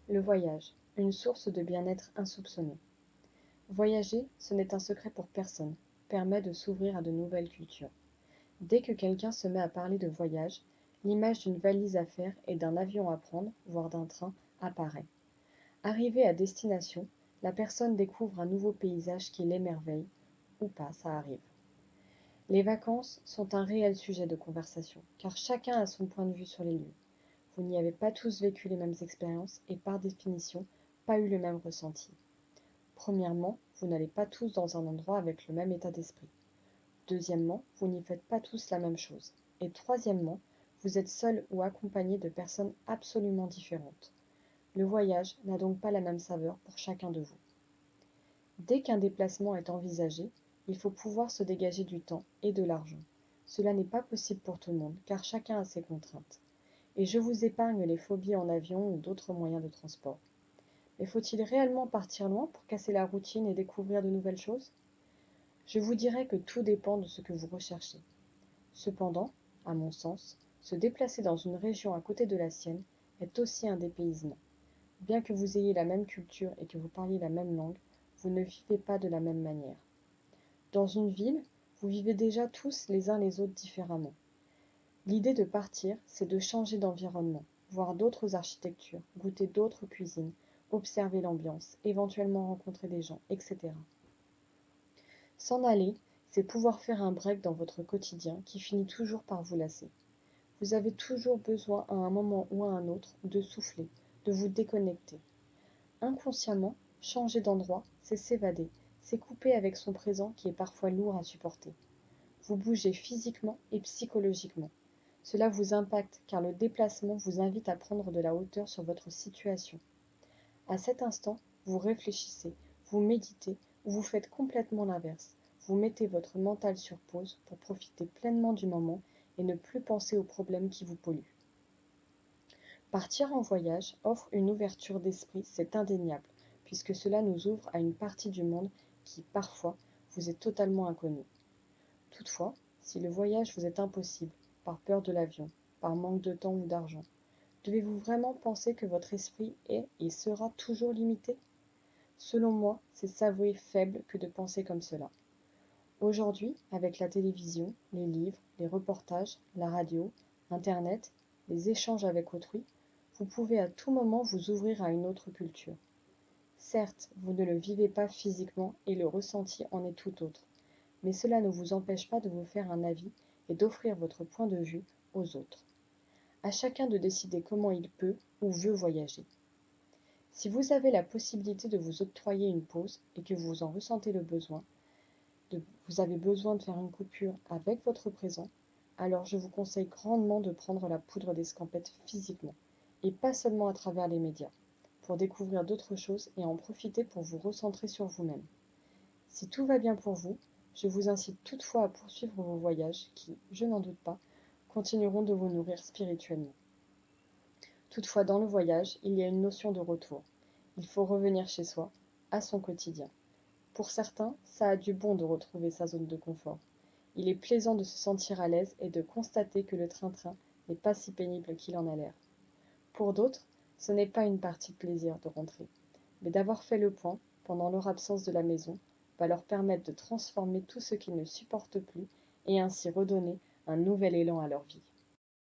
Le voyage, une source de bien-être insoupçonnée. Voyager, ce n'est un secret pour personne, permet de s'ouvrir à de nouvelles cultures. Dès que quelqu'un se met à parler de voyage, l'image d'une valise à faire et d'un avion à prendre, voire d'un train, apparaît. Arrivé à destination, la personne découvre un nouveau paysage qui l'émerveille, ou pas, ça arrive. Les vacances sont un réel sujet de conversation, car chacun a son point de vue sur les lieux. Vous n'y avez pas tous vécu les mêmes expériences et par définition, pas eu le même ressenti. Premièrement, vous n'allez pas tous dans un endroit avec le même état d'esprit. Deuxièmement, vous n'y faites pas tous la même chose. Et troisièmement, vous êtes seul ou accompagné de personnes absolument différentes. Le voyage n'a donc pas la même saveur pour chacun de vous. Dès qu'un déplacement est envisagé, il faut pouvoir se dégager du temps et de l'argent. Cela n'est pas possible pour tout le monde, car chacun a ses contraintes. Et je vous épargne les phobies en avion ou d'autres moyens de transport. Mais faut-il réellement partir loin pour casser la routine et découvrir de nouvelles choses? Je vous dirais que tout dépend de ce que vous recherchez. Cependant, à mon sens, se déplacer dans une région à côté de la sienne est aussi un dépaysement. Bien que vous ayez la même culture et que vous parliez la même langue, vous ne vivez pas de la même manière. Dans une ville, vous vivez déjà tous les uns les autres différemment. L'idée de partir, c'est de changer d'environnement, voir d'autres architectures, goûter d'autres cuisines, observer l'ambiance, éventuellement rencontrer des gens, etc. S'en aller, c'est pouvoir faire un break dans votre quotidien qui finit toujours par vous lasser. Vous avez toujours besoin à un moment ou à un autre de souffler, de vous déconnecter. Inconsciemment, changer d'endroit, c'est s'évader, c'est couper avec son présent qui est parfois lourd à supporter. Vous bougez physiquement et psychologiquement. Cela vous impacte car le déplacement vous invite à prendre de la hauteur sur votre situation. À cet instant, vous réfléchissez, vous méditez ou vous faites complètement l'inverse. Vous mettez votre mental sur pause pour profiter pleinement du moment et ne plus penser aux problèmes qui vous polluent. Partir en voyage offre une ouverture d'esprit, c'est indéniable, puisque cela nous ouvre à une partie du monde qui, parfois, vous est totalement inconnue. Toutefois, si le voyage vous est impossible, par peur de l'avion, par manque de temps ou d'argent, devez-vous vraiment penser que votre esprit est et sera toujours limité? Selon moi, c'est s'avouer faible que de penser comme cela. Aujourd'hui, avec la télévision, les livres, les reportages, la radio, Internet, les échanges avec autrui, vous pouvez à tout moment vous ouvrir à une autre culture. Certes, vous ne le vivez pas physiquement et le ressenti en est tout autre, mais cela ne vous empêche pas de vous faire un avis et d'offrir votre point de vue aux autres. À chacun de décider comment il peut ou veut voyager. Si vous avez la possibilité de vous octroyer une pause et que vous en ressentez le besoin, vous avez besoin de faire une coupure avec votre présent, alors je vous conseille grandement de prendre la poudre d'escampette physiquement, et pas seulement à travers les médias, pour découvrir d'autres choses et en profiter pour vous recentrer sur vous-même. Si tout va bien pour vous, je vous incite toutefois à poursuivre vos voyages qui, je n'en doute pas, continueront de vous nourrir spirituellement. Toutefois, dans le voyage, il y a une notion de retour. Il faut revenir chez soi, à son quotidien. Pour certains, ça a du bon de retrouver sa zone de confort. Il est plaisant de se sentir à l'aise et de constater que le train-train n'est pas si pénible qu'il en a l'air. Pour d'autres, ce n'est pas une partie de plaisir de rentrer, mais d'avoir fait le point, pendant leur absence de la maison, va leur permettre de transformer tout ce qu'ils ne supportent plus et ainsi redonner un nouvel élan à leur vie.